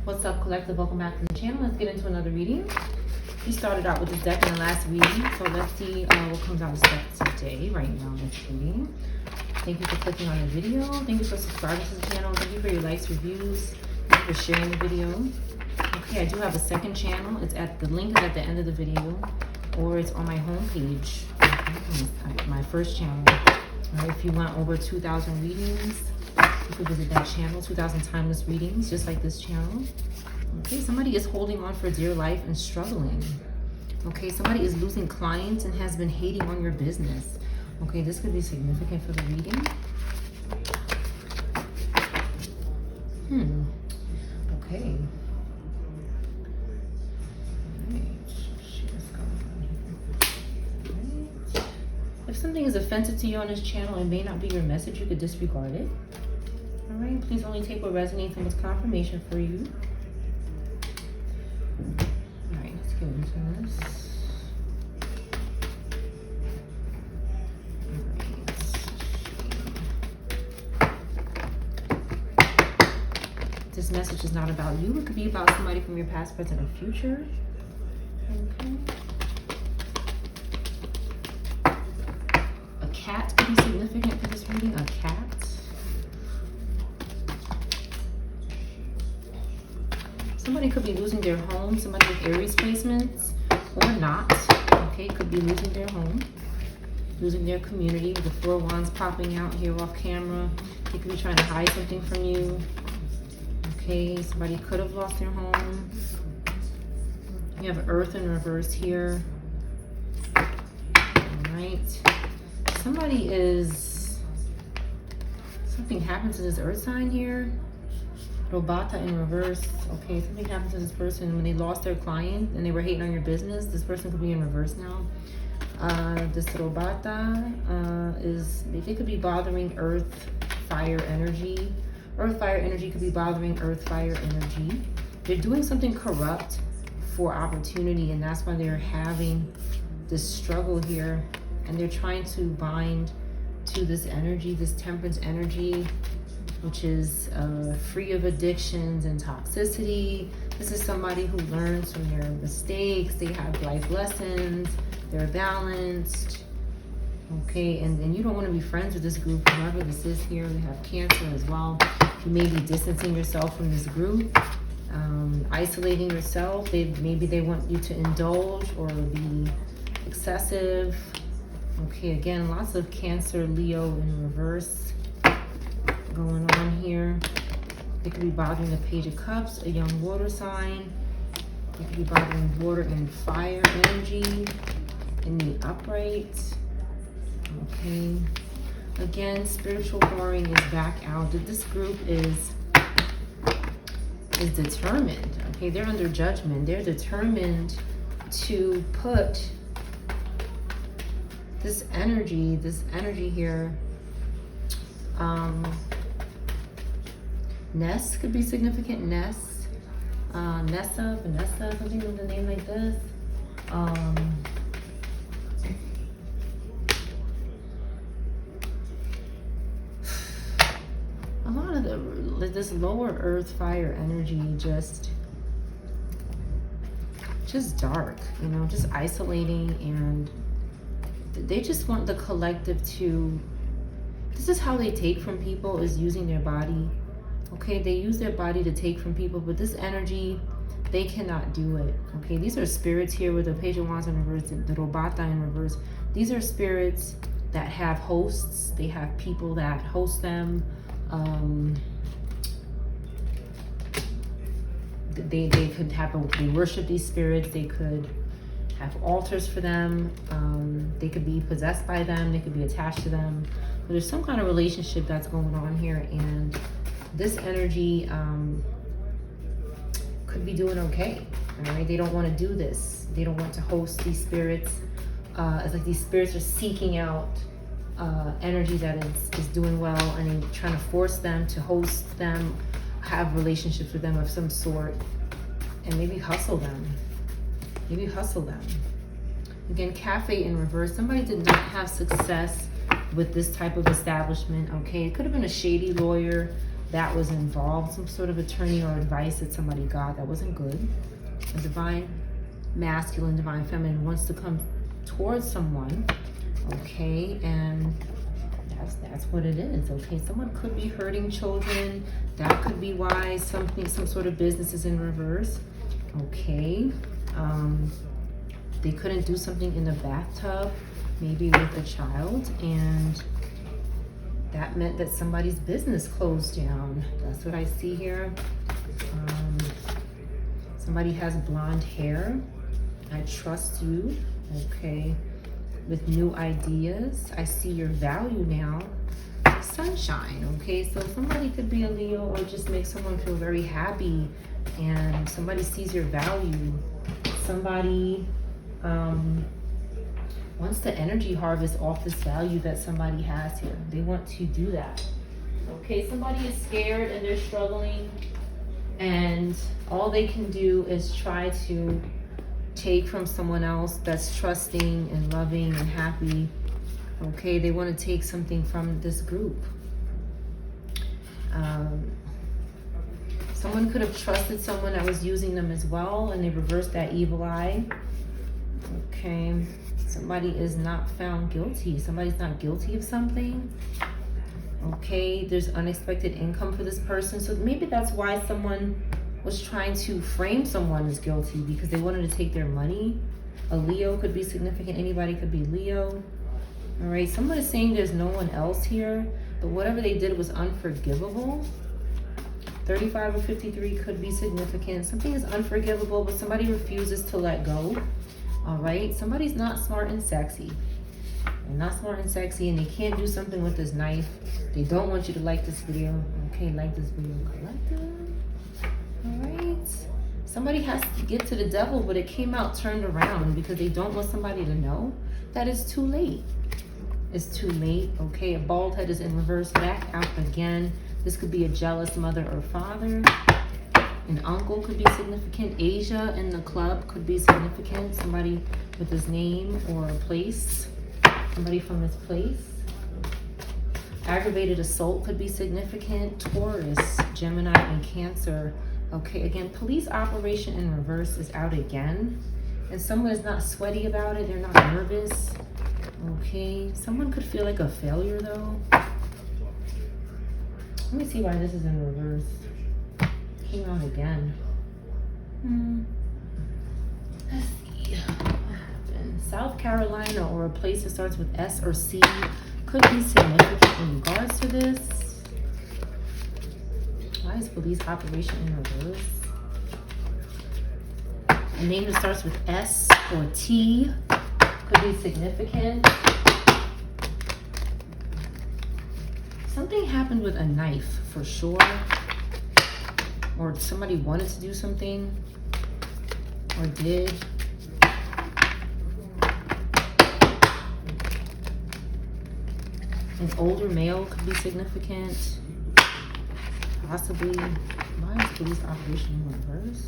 What's up, collective? Welcome back to the channel. Let's get into another reading. We started out with this deck in the last reading, so let's see what comes out of this deck today, right now in this reading. Thank you for clicking on the video. Thank you for subscribing to the channel. Thank you for your likes, reviews. Thank you for sharing the video. Okay, I do have a second channel. The link is at the end of the video, or it's on my homepage. Okay, my first channel. All right, if you want over 2,000 readings, you can visit that channel, 2,000 timeless readings, just like this channel. Okay, somebody is holding on for dear life and struggling. Okay, somebody is losing clients and has been hating on your business. Okay, this could be significant for the reading. Okay. If something is offensive to you on this channel, it may not be your message. You could disregard it. All right, please only take what resonates and what's confirmation for you. All right, let's get into this. All right. This message is not about you. It could be about somebody from your past, present, or future. Okay. A cat could be significant for this reading. A cat. Somebody could be losing their home. Somebody with Aries placements or not. Okay, could be losing their home, losing their community. The 4 of Wands popping out here off camera. They could be trying to hide something from you. Okay, somebody could have lost their home. You have Earth in reverse here. All right. Something happened to this Earth sign here. Robata in reverse. Okay, something happened to this person when they lost their client and they were hating on your business. This person could be in reverse now. This Robata they could be bothering Earth, fire energy. Earth, fire energy could be bothering Earth, fire energy. They're doing something corrupt for opportunity, and that's why they're having this struggle here. And they're trying to bind to this energy, this temperance energy, which is free of addictions and toxicity. This is somebody who learns from their mistakes. They have life lessons. They're balanced. Okay, and you don't want to be friends with this group, whoever this is here. We have Cancer as well. You may be distancing yourself from this group, isolating yourself. Maybe they want you to indulge or be excessive. Okay, again, lots of Cancer, Leo in reverse going on here. It could be bothering the Page of Cups, a young water sign. It could be bothering water and fire energy in the upright. Okay. Again, spiritual whoring is back out. This group is determined. Okay, they're under judgment. They're determined to put this energy here. Ness could be significant. Ness, Nessa, Vanessa, something with a name like this. A lot of this lower Earth, fire energy, just dark, you know, just isolating, and they just want the collective to. This is how they take from people, is using their body. Okay, they use their body to take from people, but this energy, they cannot do it. Okay, these are spirits here with the Page of Wands in reverse, the Robata in reverse. These are spirits that have hosts. They have people that host them. They could they worship these spirits. They could have altars for them. They could be possessed by them. They could be attached to them. But there's some kind of relationship that's going on here, and this energy could be doing okay. All right, they don't want to do this. They don't want to host these spirits. It's like these spirits are seeking out energy that is doing well, and they're trying to force them to host them, have relationships with them of some sort, and maybe hustle them. Again, cafe in reverse. Somebody did not have success with this type of establishment. Okay, it could have been a shady lawyer. that was involved, some sort of attorney or advice that somebody got that wasn't good. A divine masculine, divine feminine wants to come towards someone, okay, and that's what it is, okay. Someone could be hurting children. That could be why some sort of business is in reverse, okay. They couldn't do something in the bathtub, maybe with a child, and that meant that somebody's business closed down. That's what I see here. Somebody has blonde hair. I trust you, okay, with new ideas. I see your value now. Sunshine, okay, so somebody could be a Leo or just make someone feel very happy, and somebody sees your value. Somebody wants to energy harvest off this value that somebody has here. They want to do that, okay. Somebody is scared and they're struggling, and all they can do is try to take from someone else that's trusting and loving and happy, okay. They want to take something from this group. Someone could have trusted someone that was using them as well, and they reversed that evil eye, okay. Somebody is not found guilty. Somebody's not guilty of something, okay. There's unexpected income for this person, so maybe that's why someone was trying to frame someone as guilty, because they wanted to take their money. A Leo could be significant. Anybody could be Leo, all right. Someone is saying there's no one else here, but whatever they did was unforgivable. 35 or 53 could be significant. Something is unforgivable, but somebody refuses to let go, all right. Somebody's not smart and sexy. They're not smart and sexy, and they can't do something with this knife. They don't want you to like this video, okay. Like this video, collective. All right. Somebody has to get to the devil, but it came out turned around because they don't want somebody to know that it's too late. It's too late, okay. A bald head is in reverse, back out again. This could be a jealous mother or father. An uncle could be significant. Asia in the club could be significant. Somebody with his name or a place. Somebody from his place. Aggravated assault could be significant. Taurus, Gemini, and Cancer. Okay, again, police operation in reverse is out again. And someone is not sweaty about it. They're not nervous. Okay, someone could feel like a failure though. Let me see why this is in reverse. Came out again. Let's see what happened. South Carolina, or a place that starts with S or C, could be significant in regards to this. Why is police operation in reverse? A name that starts with S or T could be significant. Something happened with a knife for sure. Or somebody wanted to do something or did. An older male could be significant. Possibly. Why is police operation in reverse?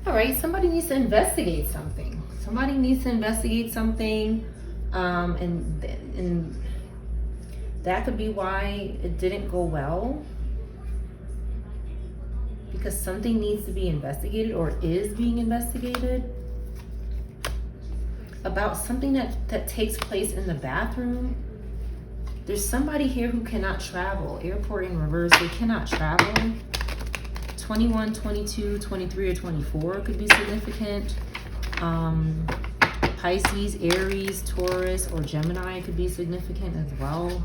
All right, somebody needs to investigate something. Somebody needs to investigate something, and that could be why it didn't go well, because something needs to be investigated or is being investigated about something that takes place in the bathroom. There's somebody here who cannot travel. Airport in reverse, they cannot travel. 21, 22, 23, or 24 could be significant. Pisces, Aries, Taurus, or Gemini could be significant as well.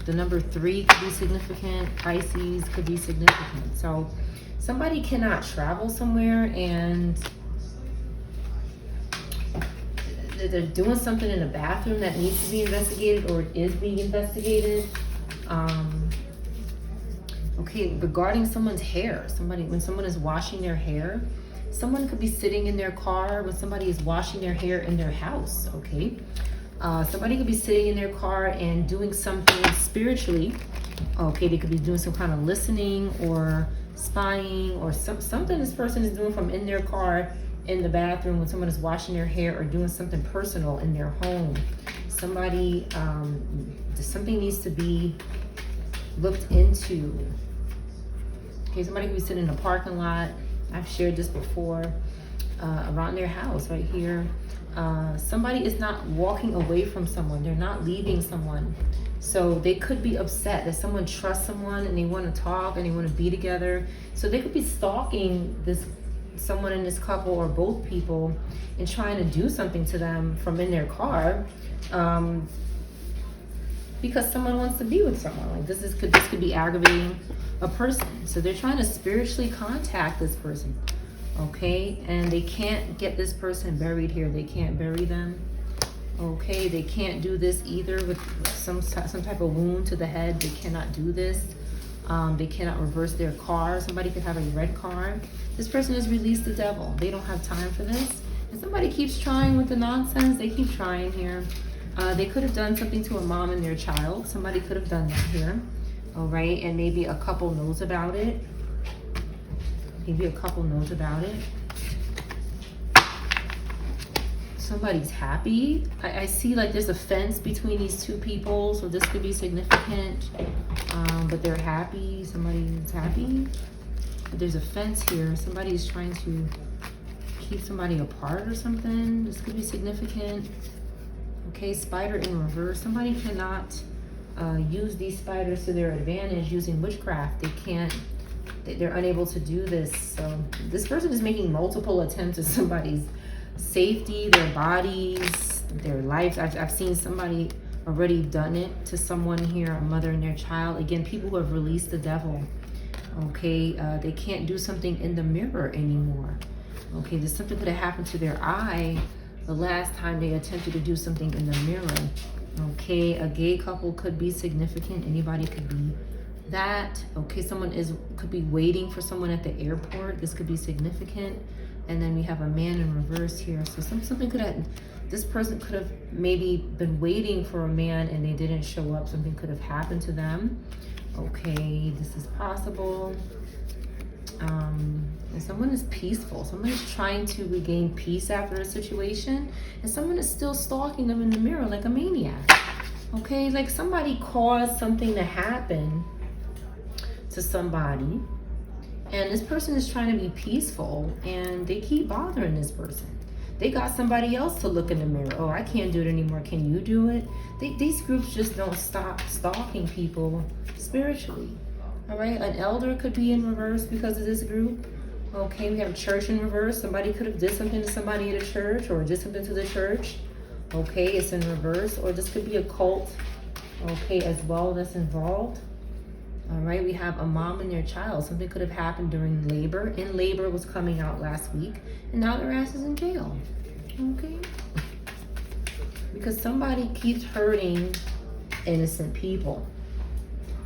The number 3 could be significant. Pisces could be significant. So somebody cannot travel somewhere, and they're doing something in the bathroom that needs to be investigated or is being investigated. Okay, regarding someone's hair, when someone is washing their hair, someone could be sitting in their car when somebody is washing their hair in their house, okay? Somebody could be sitting in their car and doing something spiritually. Okay, they could be doing some kind of listening or spying or something this person is doing from in their car, in the bathroom when someone is washing their hair or doing something personal in their home. Somebody, something needs to be looked into. Okay, somebody who's sitting in a parking lot. I've shared this before, around their house right here. Somebody is not walking away from someone. They're not leaving someone. So they could be upset that someone trusts someone and they want to talk and they want to be together. So they could be stalking someone in this couple or both people and trying to do something to them from in their car, because someone wants to be with someone. Like this could be aggravating a person. So they're trying to spiritually contact this person. Okay, and they can't get this person buried here. They can't bury them. Okay, they can't do this either with some type of wound to the head. They cannot do this. They cannot reverse their car. Somebody could have a red car. This person has released the devil. They don't have time for this. And somebody keeps trying with the nonsense. They keep trying here. They could have done something to a mom and their child. Somebody could have done that here. All right, and maybe a couple knows about it. Maybe a couple knows about it. Somebody's happy. I see like there's a fence between these two people, so this could be significant. But they're happy. Somebody's happy. But there's a fence here. Somebody's trying to keep somebody apart or something. This could be significant. Okay, spider in reverse. Somebody cannot use these spiders to their advantage using witchcraft. They can't. They're unable to do this. So this person is making multiple attempts at somebody's safety, their bodies, their lives. I've seen somebody already done it to someone here, a mother and their child. Again, people who have released the devil. Okay, they can't do something in the mirror anymore. Okay, there's something could have happened to their eye the last time they attempted to do something in the mirror. Okay, a gay couple could be significant. Anybody could be that. Okay, someone could be waiting for someone at the airport. This could be significant. And then we have a man in reverse here. So something could have, this person could have maybe been waiting for a man and they didn't show up. Something could have happened to them. Okay, this is possible. And someone is peaceful. Someone is trying to regain peace after a situation. And someone is still stalking them in the mirror like a maniac. Okay, like somebody caused something to happen to somebody, and this person is trying to be peaceful and they keep bothering this person. They got somebody else to look in the mirror. Oh, I can't do it anymore. Can you do it? These groups just don't stop stalking people spiritually. All right, an elder could be in reverse because of this group. Okay, we have church in reverse. Somebody could have did something to somebody at a church or did something to the church. Okay, it's in reverse. Or this could be a cult, okay, as well, that's involved. All right, we have a mom and their child. Something could have happened during labor. In labor was coming out last week, and now their ass is in jail. Okay? Because somebody keeps hurting innocent people.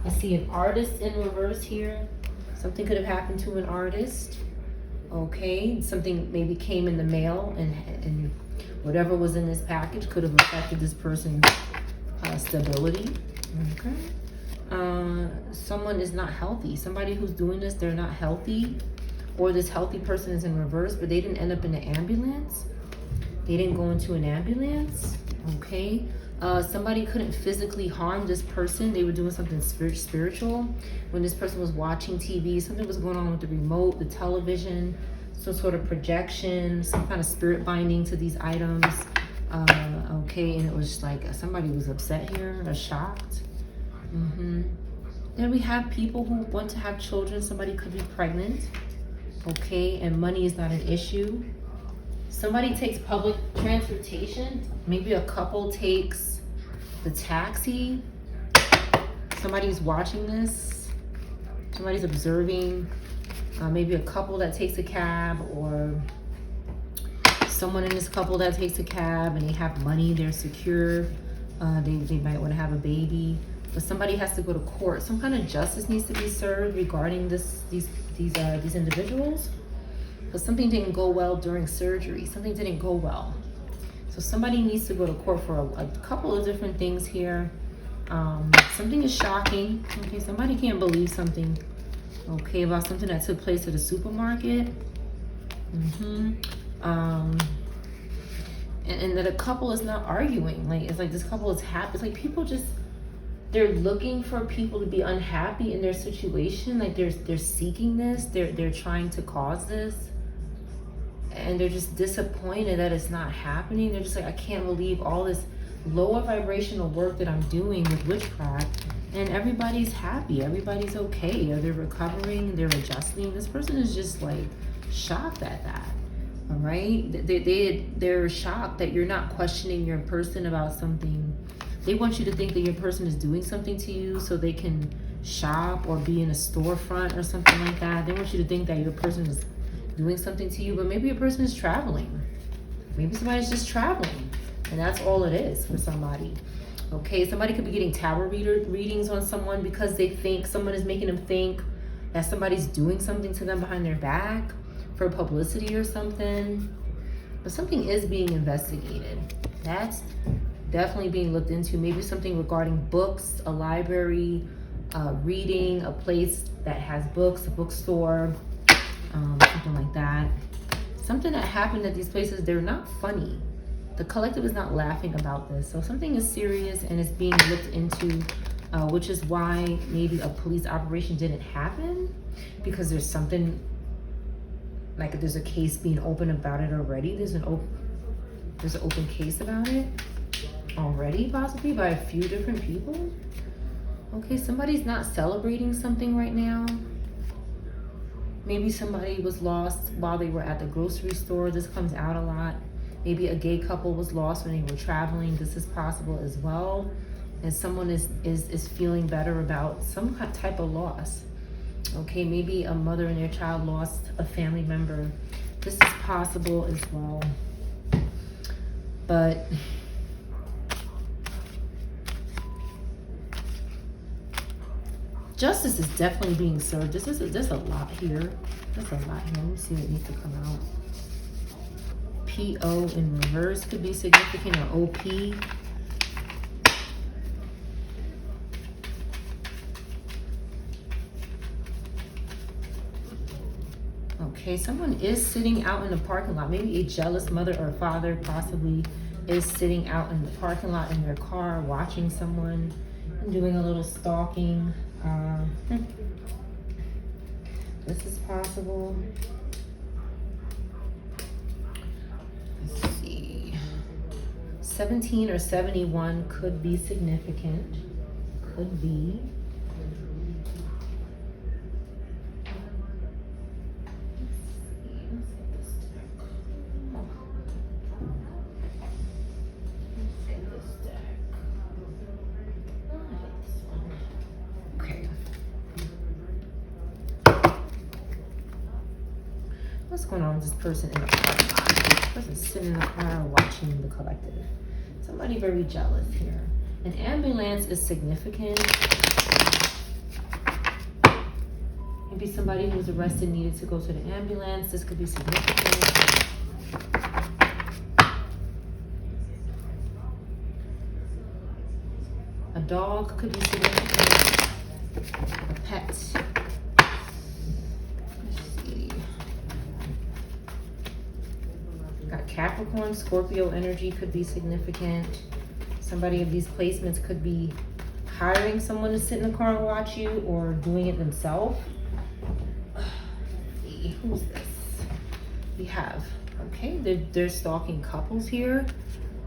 I see an artist in reverse here. Something could have happened to an artist. Okay, something maybe came in the mail, and whatever was in this package could have affected this person's stability. Okay. Someone is not healthy. Somebody who's doing this, they're not healthy, or this healthy person is in reverse, but they didn't end up in an ambulance. They didn't go into an ambulance. Okay. Somebody couldn't physically harm this person. They were doing something spiritual. When this person was watching TV, something was going on with the remote, the television, some sort of projection, some kind of spirit binding to these items. Okay, and it was like somebody was upset here or shocked. Then we have people who want to have children. Somebody could be pregnant. Okay, and money is not an issue. Somebody takes public transportation. Maybe a couple takes the taxi. Somebody's watching this. Somebody's observing. Maybe a couple that takes a cab, or someone in this couple that takes a cab and they have money, they're secure. They might want to have a baby. But somebody has to go to court. Some kind of justice needs to be served regarding these individuals. But something didn't go well during surgery. Something didn't go well. So somebody needs to go to court for a couple of different things here. Something is shocking. Okay, somebody can't believe something. Okay, about something that took place at a supermarket. And that a couple is not arguing. Like, it's like this couple is happy. It's like people just, they're looking for people to be unhappy in their situation. Like they're seeking this. They're trying to cause this. And they're just disappointed that it's not happening. They're just like, I can't believe all this lower vibrational work that I'm doing with witchcraft, and everybody's happy, everybody's okay, or they're recovering, they're adjusting. This person is just like shocked at that. All right, they're shocked that you're not questioning your person about something. They want you to think that your person is doing something to you so they can shop or be in a storefront or something like that. They want you to think that your person is doing something to you, but maybe a person is traveling. Maybe somebody's just traveling, and that's all it is for somebody. Okay, somebody could be getting tarot readings on someone because they think someone is making them think that somebody's doing something to them behind their back for publicity or something. But something is being investigated. That's definitely being looked into. Maybe something regarding books, a library, reading, a place that has books, a bookstore, something like that. Something that happened at these places, they're not funny. The collective is not laughing about this. So something is serious and it's being looked into, which is why maybe a police operation didn't happen, because there's something, like there's a case being open about it already. There's an open case about it already, possibly by a few different people. Okay, somebody's not celebrating something right now. Maybe somebody was lost while they were at the grocery store. This comes out a lot. Maybe a gay couple was lost when they were traveling. This is possible as well. And someone is feeling better about some type of loss. Okay, maybe a mother and their child lost a family member. This is possible as well. But justice is definitely being served. There's a lot here. There's a lot here. Let me see what needs to come out. PO in reverse could be significant, or OP. Okay, someone is sitting out in the parking lot. Maybe a jealous mother or father possibly is sitting out in the parking lot in their car watching someone and doing a little stalking. This is possible. Let's see. 17 or 71 could be significant. Could be. What's going on with this person in the parking lot? This person's sitting in the car watching the collective. Somebody very jealous here. An ambulance is significant. Maybe somebody who was arrested needed to go to the ambulance. This could be significant. A dog could be significant. A pet. Capricorn, Scorpio energy could be significant. Somebody of these placements could be hiring someone to sit in the car and watch you, or doing it themselves. Who's this? We have, okay, they're stalking couples here.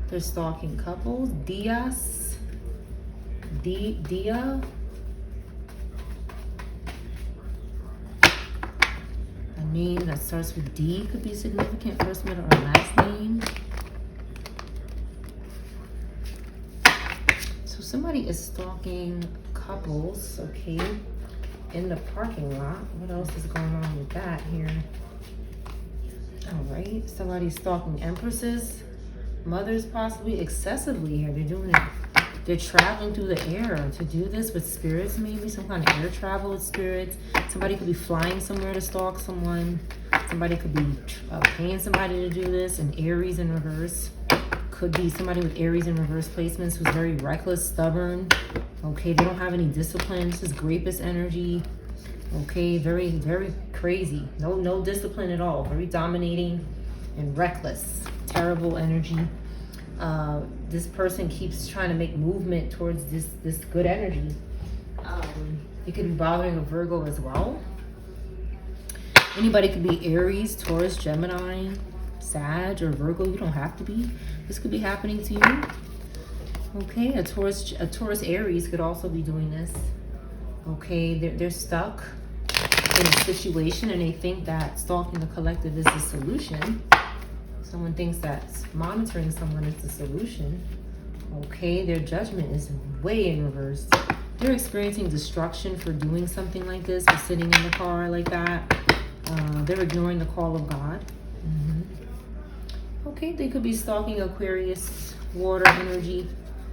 They're stalking couples. Dia. Name that starts with D could be significant, first, middle, or last name. So somebody is stalking couples, okay, in the parking lot. What else is going on with that here? All right, somebody's stalking empresses, mothers possibly, excessively here. They're doing it. They're traveling through the air to do this with spirits, maybe some kind of air travel with spirits. Somebody could be flying somewhere to stalk someone. Somebody could be paying somebody to do this. And Aries in reverse could be somebody with Aries in reverse placements who's very reckless, stubborn. Okay, they don't have any discipline. This is Grapus energy. Okay, very, very crazy. No discipline at all. Very dominating. and reckless. Terrible energy. This person keeps trying to make movement towards this good energy. It could be bothering a Virgo as well. Anybody could be Aries, Taurus, Gemini, Sag, or Virgo. You don't have to be. This could be happening to you. Okay, a Taurus Aries could also be doing this. Okay, they're stuck in a situation and they think that stalking the collective is the solution. Someone thinks that monitoring someone is the solution. Okay, their judgment is way in reverse. They're experiencing destruction for doing something like this, for sitting in the car like that. They're ignoring the call of God. Okay, they could be stalking Aquarius, water energy,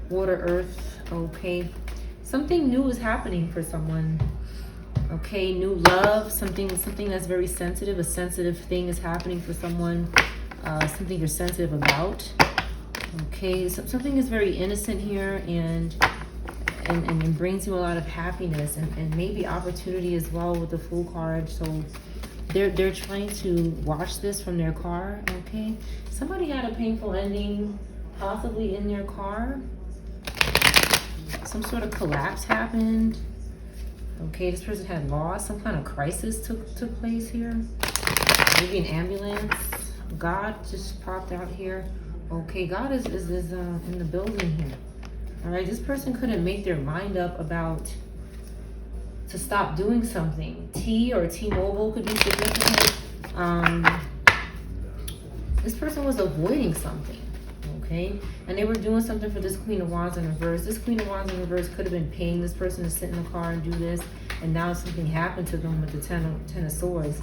water, earth. Okay, something new is happening for someone. Okay, new love, something that's very sensitive. A sensitive thing is happening for someone. Something you're sensitive about. Okay, something is very innocent here and brings you a lot of happiness and maybe opportunity as well with the Fool card. So they're trying to watch this from their car. Okay, somebody had a painful ending, possibly in their car. Some sort of collapse happened. Okay, this person had lost. Some kind of crisis took place here. Maybe an ambulance. God just popped out here. Okay, God is in the building here. All right, this person couldn't make their mind up to stop doing something. T-Mobile could be significant. This person was avoiding something. Okay, and they were doing something for this Queen of Wands in reverse. This Queen of Wands in reverse could have been paying this person to sit in the car and do this, and now something happened to them with the Ten of Swords.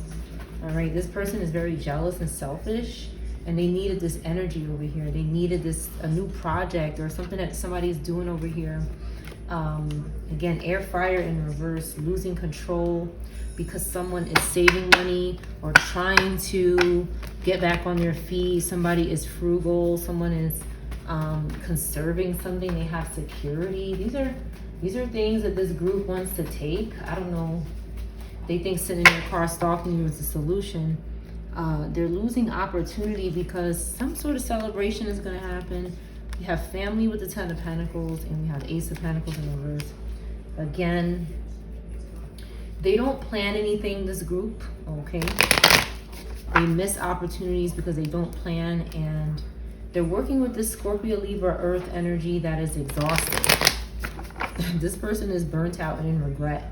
All right, this person is very jealous and selfish, and they needed this energy over here. They needed a new project or something that somebody's doing over here. Again, air, fire in reverse, losing control because someone is saving money or trying to get back on their feet. Somebody is frugal. Someone is conserving something. They have security. These are things that this group wants to take. I don't know. They think sitting in your car stalking you is the solution. They're losing opportunity because some sort of celebration is going to happen. You have family with the Ten of Pentacles, and we have Ace of Pentacles in reverse. Again, they don't plan anything, this group, okay? They miss opportunities because they don't plan, and they're working with this Scorpio, Libra, Earth energy that is exhausted. This person is burnt out and in regret.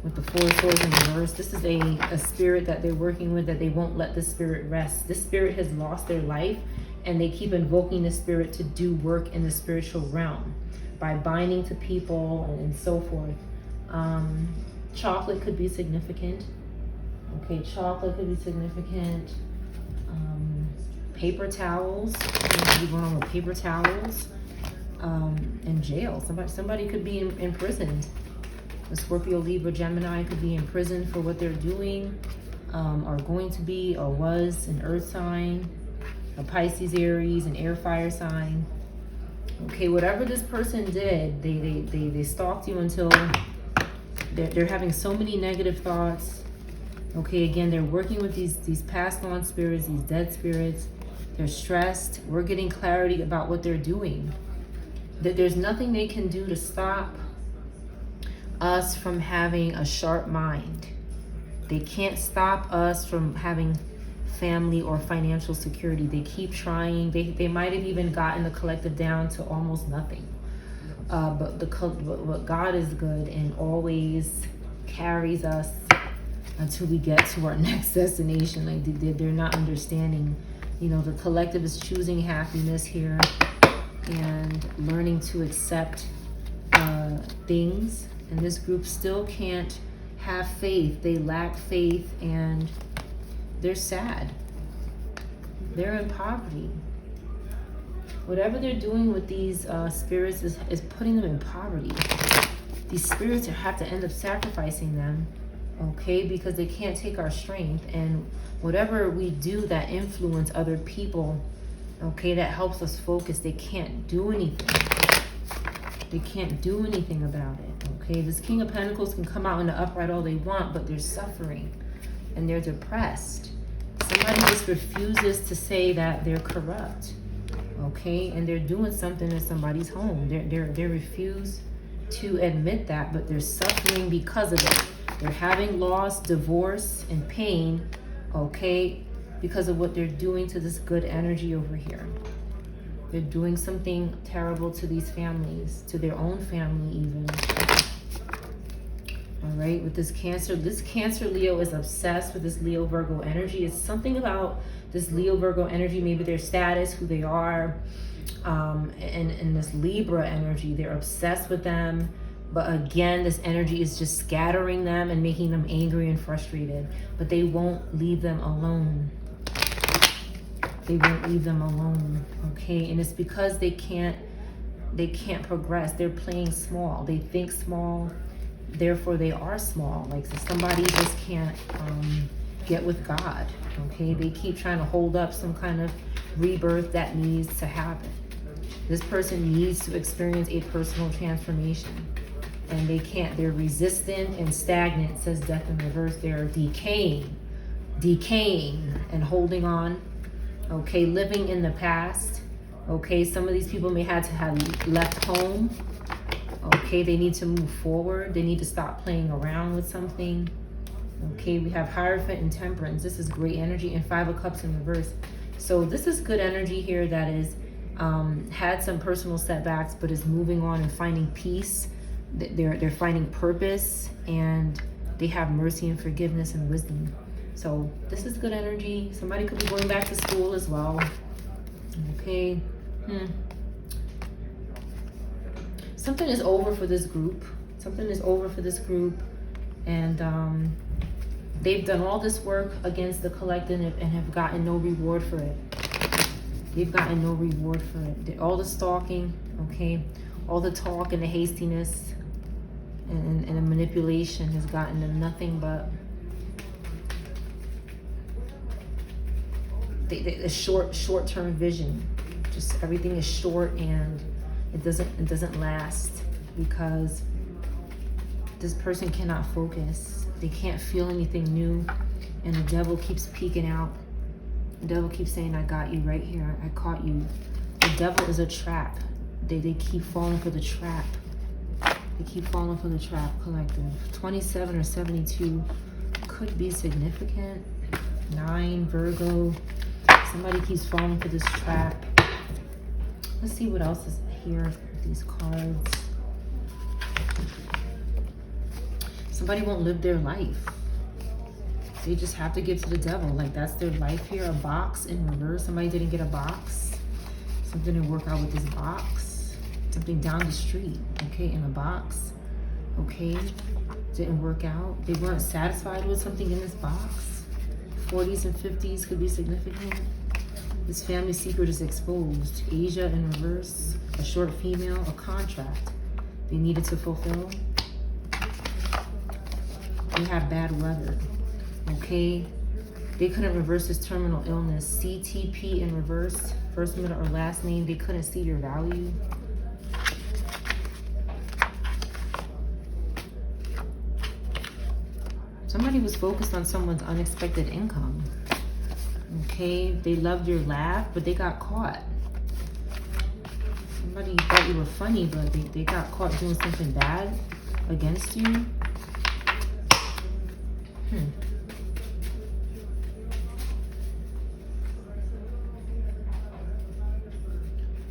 With the Four of Swords in reverse, this is a spirit that they're working with that they won't let the spirit rest. This spirit has lost their life, and they keep invoking the spirit to do work in the spiritual realm by binding to people and so forth. Chocolate could be significant. Okay, chocolate could be significant. Paper towels. Maybe going on with paper towels. In jail. Somebody could be imprisoned. A Scorpio, Libra, Gemini could be in prison for what they're doing, or going to be, or was an earth sign, a Pisces, Aries, an air, fire sign. Okay, whatever this person did, they stalked you until they're having so many negative thoughts. Okay, again, they're working with these passed on spirits, these dead spirits. They're stressed. We're getting clarity about what they're doing. That there's nothing they can do to stop us from having a sharp mind. They can't stop us from having family or financial security. They keep trying. They might have even gotten the collective down to almost nothing. But God is good and always carries us until we get to our next destination. Like they're not understanding. You know, the collective is choosing happiness here and learning to accept things. And this group still can't have faith. They lack faith and they're sad. They're in poverty. Whatever they're doing with these spirits is putting them in poverty. These spirits have to end up sacrificing them, okay, because they can't take our strength. And whatever we do that influence other people, okay, that helps us focus, they can't do anything. They can't do anything about it, okay? This King of Pentacles can come out in the upright all they want, but they're suffering and they're depressed. Somebody just refuses to say that they're corrupt. Okay, and they're doing something in somebody's home. They refuse to admit that, but they're suffering because of it. They're having loss, divorce, and pain, okay, because of what they're doing to this good energy over here. They're doing something terrible to these families, to their own family even. All right, with this Cancer Leo is obsessed with this Leo Virgo energy. It's something about this Leo Virgo energy, maybe their status, who they are, and this Libra energy. They're obsessed with them. But again, this energy is just scattering them and making them angry and frustrated. But they won't leave them alone. They won't leave them alone, okay? And it's because they can't progress. They're playing small. They think small, therefore they are small. Like, so somebody just can't get with God, okay? They keep trying to hold up some kind of rebirth that needs to happen. This person needs to experience a personal transformation. And they can't. They're resistant and stagnant, says Death in reverse. They're decaying and holding on. Okay, living in the past. Okay, some of these people may have to have left home. Okay, they need to move forward. They need to stop playing around with something. Okay, we have Hierophant and Temperance. This is great energy, and Five of Cups in reverse. So this is good energy here that is had some personal setbacks, but is moving on and finding peace. They're finding purpose, and they have mercy and forgiveness and wisdom. So this is good energy. Somebody could be going back to school as well. Okay. Something is over for this group. Something is over for this group. And they've done all this work against the collective and have gotten no reward for it. They've gotten no reward for it. All the stalking, okay, all the talk and the hastiness and the manipulation has gotten them nothing but the short-term vision. Just everything is short, and it doesn't last, because this person cannot focus. They can't feel anything new, and the devil keeps peeking out. The devil keeps saying, I got you right here. I caught you. The devil is a trap. They keep falling for the trap. They keep falling for the trap, collective. 27 or 72 could be significant. 9, Virgo. Somebody keeps falling for this trap. Let's see what else is here with these cards. Somebody won't live their life. They just have to give to the devil. Like, that's their life here. A box in reverse. Somebody didn't get a box. Something didn't work out with this box. Something down the street, okay, in a box. Okay, didn't work out. They weren't satisfied with something in this box. 40s and 50s could be significant. This family secret is exposed. Asia in reverse. A short female. A contract they needed to fulfill. They have bad weather. Okay, they couldn't reverse this terminal illness. CTP in reverse. First, middle, or last name. They couldn't see your value. Somebody was focused on someone's unexpected income. Okay, they loved your laugh, but they got caught. Somebody thought you were funny, but they got caught doing something bad against you.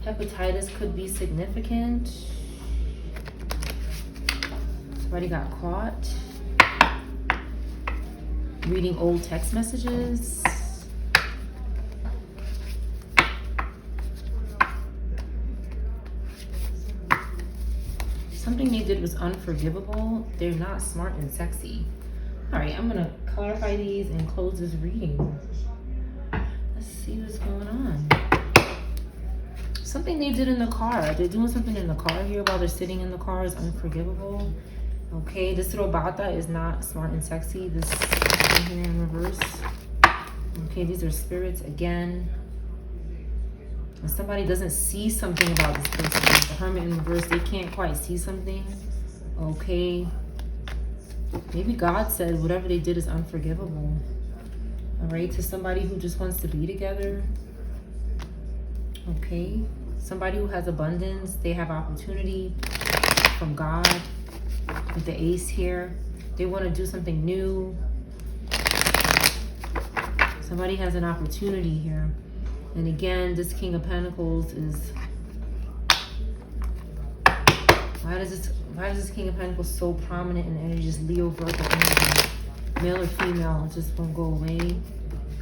Hepatitis could be significant. Somebody got caught reading old text messages. Something they did was unforgivable. They're not smart and sexy. All right, I'm gonna clarify these and close this reading. Let's see what's going on. Something they did in the car. They're doing something in the car here while they're sitting in the car is unforgivable. Okay, this robata is not smart and sexy. This here in reverse. Okay, these are spirits again. And somebody doesn't see something about this person. The Hermit in reverse, they can't quite see something. Okay. Maybe God said whatever they did is unforgivable. All right, to somebody who just wants to be together. Okay, somebody who has abundance, they have opportunity from God with the ace here. They want to do something new. Somebody has an opportunity here. And again, this King of Pentacles is, why does this King of Pentacles so prominent in energy? Just Leo, Virgo energy. Male or female, it just won't go away.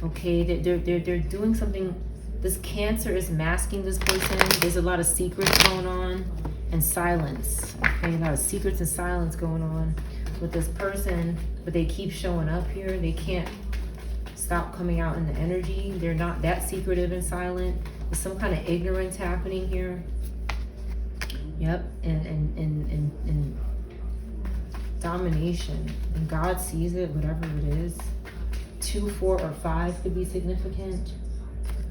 Okay, they're doing something. This Cancer is masking this person. There's a lot of secrets going on and silence. Okay, a lot of secrets and silence going on with this person, but they keep showing up here. They can't stop coming out in the energy. They're not that secretive and silent. There's some kind of ignorance happening here. Yep, and domination. And God sees it, whatever it is. 2, 4, or 5 could be significant.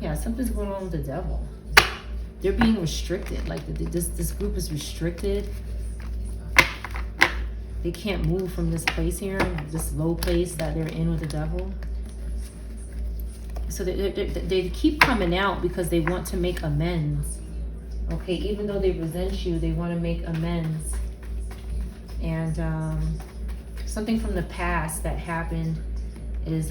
Yeah, something's going on with the devil. They're being restricted. Like this group is restricted. They can't move from this place here, this low place that they're in with the devil. So they keep coming out because they want to make amends. Okay, even though they resent you, they want to make amends. And something from the past that happened is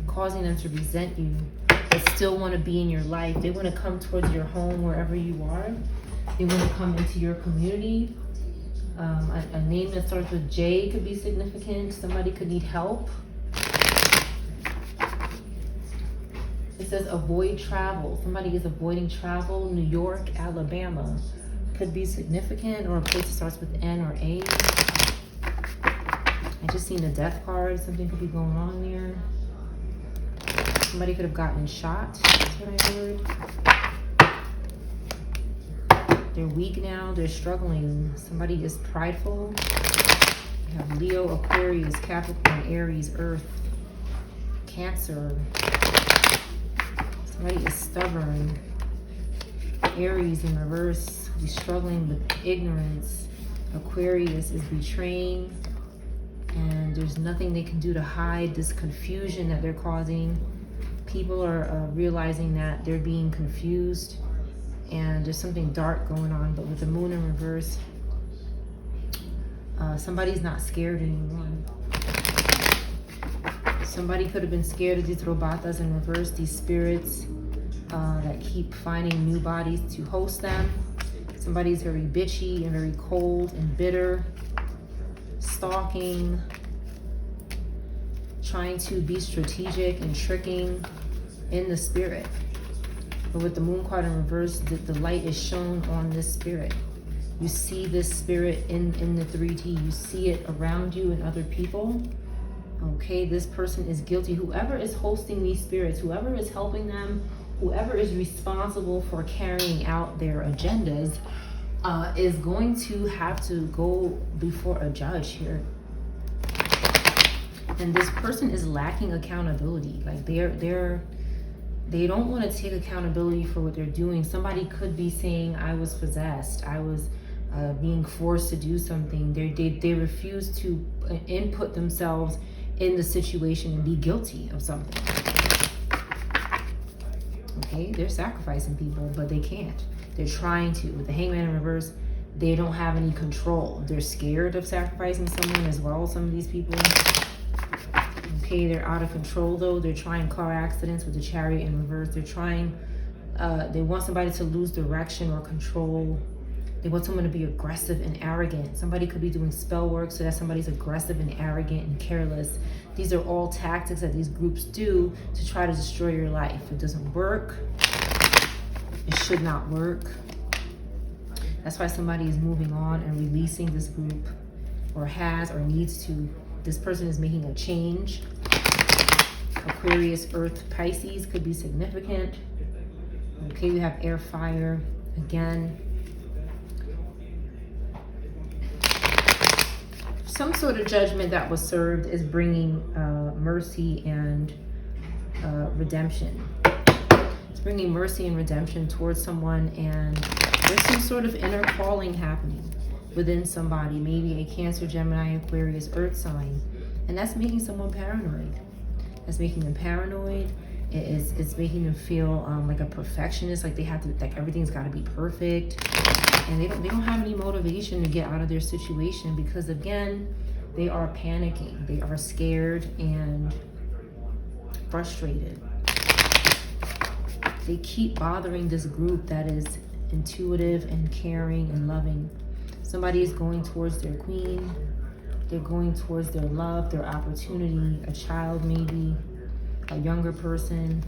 causing them to resent you, but still want to be in your life. They want to come towards your home wherever you are. They want to come into your community. A name that starts with J could be significant. Somebody could need help. It says avoid travel. Somebody is avoiding travel. New York, Alabama could be significant, or a place that starts with N or A. I just seen the death card. Something could be going on there. Somebody could have gotten shot. That's what I heard. They're weak now. They're struggling. Somebody is prideful. You have Leo, Aquarius, Capricorn, Aries, Earth, Cancer. Somebody is stubborn. Aries in reverse. He's struggling with ignorance. Aquarius is betraying. And there's nothing they can do to hide this confusion that they're causing. People are realizing that they're being confused. And there's something dark going on. But with the moon in reverse, somebody's not scared anymore. Somebody could have been scared of these robatas in reverse, these spirits that keep finding new bodies to host them. Somebody's very bitchy and very cold and bitter, stalking, trying to be strategic and tricking in the spirit. But with the moon card in reverse, the light is shown on this spirit. You see this spirit in the 3D. You see it around you and other people. Okay, this person is guilty. Whoever is hosting these spirits, whoever is helping them, whoever is responsible for carrying out their agendas, is going to have to go before a judge here. And this person is lacking accountability. Like they don't want to take accountability for what they're doing. Somebody could be saying, I was possessed. I was being forced to do something. They refuse to input themselves in the situation and be guilty of something. Okay, they're sacrificing people, but they can't. They're trying to. With the Hangman in reverse, they don't have any control. They're scared of sacrificing someone as well, some of these people. Okay, they're out of control though. They're trying car accidents with the Chariot in reverse. They're trying, they want somebody to lose direction or control. They want someone to be aggressive and arrogant. Somebody could be doing spell work so that somebody's aggressive and arrogant and careless. These are all tactics that these groups do to try to destroy your life. It doesn't work. It should not work. That's why somebody is moving on and releasing this group, or has, or needs to. This person is making a change. Aquarius, Earth, Pisces could be significant. Okay, we have air, fire again. Some sort of judgment that was served is bringing mercy and redemption. It's bringing mercy and redemption towards someone, and there's some sort of inner calling happening within somebody, maybe a Cancer, Gemini, Aquarius, Earth sign, and that's making someone paranoid. It's making them paranoid. It's making them feel like a perfectionist, like they have to, like everything's got to be perfect, and they don't have any motivation to get out of their situation because again, they are panicking, they are scared and frustrated. They keep bothering this group that is intuitive and caring and loving. Somebody is going towards their queen. They're going towards their love, their opportunity, a child maybe, a younger person,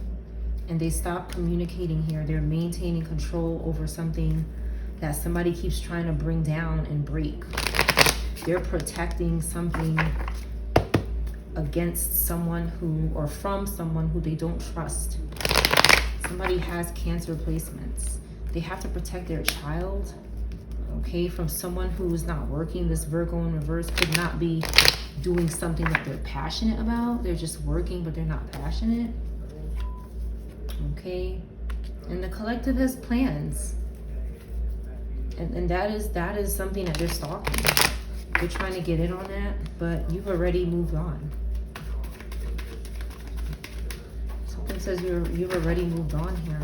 and they stop communicating here. They're maintaining control over something that somebody keeps trying to bring down and break. They're protecting something against someone who, or from someone who they don't trust. Somebody has Cancer placements. They have to protect their child, okay, from someone who is not working. This Virgo in reverse could not be doing something that they're passionate about. They're just working, but they're not passionate, okay? And the collective has plans. And that is something that they're stalking. They're trying to get in on that, but you've already moved on. Something says you've already moved on here.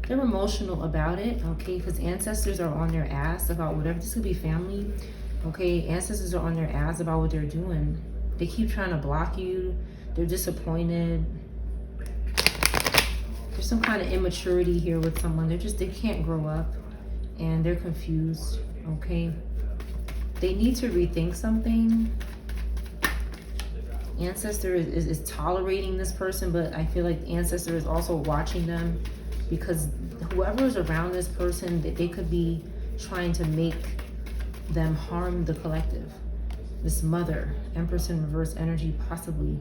They're emotional about it, okay? Because ancestors are on their ass about whatever. This could be family, okay? Ancestors are on their ass about what they're doing. They keep trying to block you. They're disappointed. There's some kind of immaturity here with someone. They can't grow up and they're confused, okay? They need to rethink something. Ancestor is tolerating this person, but I feel like Ancestor is also watching them because whoever is around this person, they could be trying to make them harm the collective. This Mother, Empress in reverse energy, possibly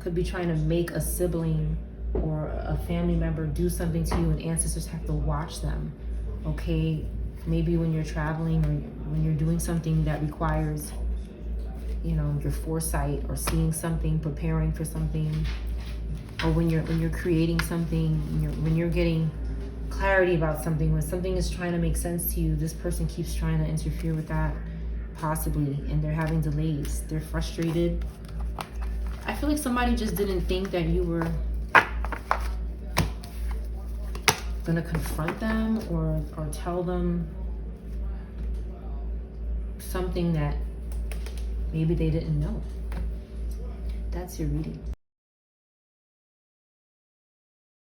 could be trying to make a sibling or a family member do something to you, and ancestors have to watch them, okay? Maybe when you're traveling or when you're doing something that requires, you know, your foresight or seeing something, preparing for something, or when you're creating something, when you're getting clarity about something, when something is trying to make sense to you, this person keeps trying to interfere with that, possibly, and they're having delays. They're frustrated. I feel like somebody just didn't think that you were gonna confront them or tell them something that maybe they didn't know. That's your reading.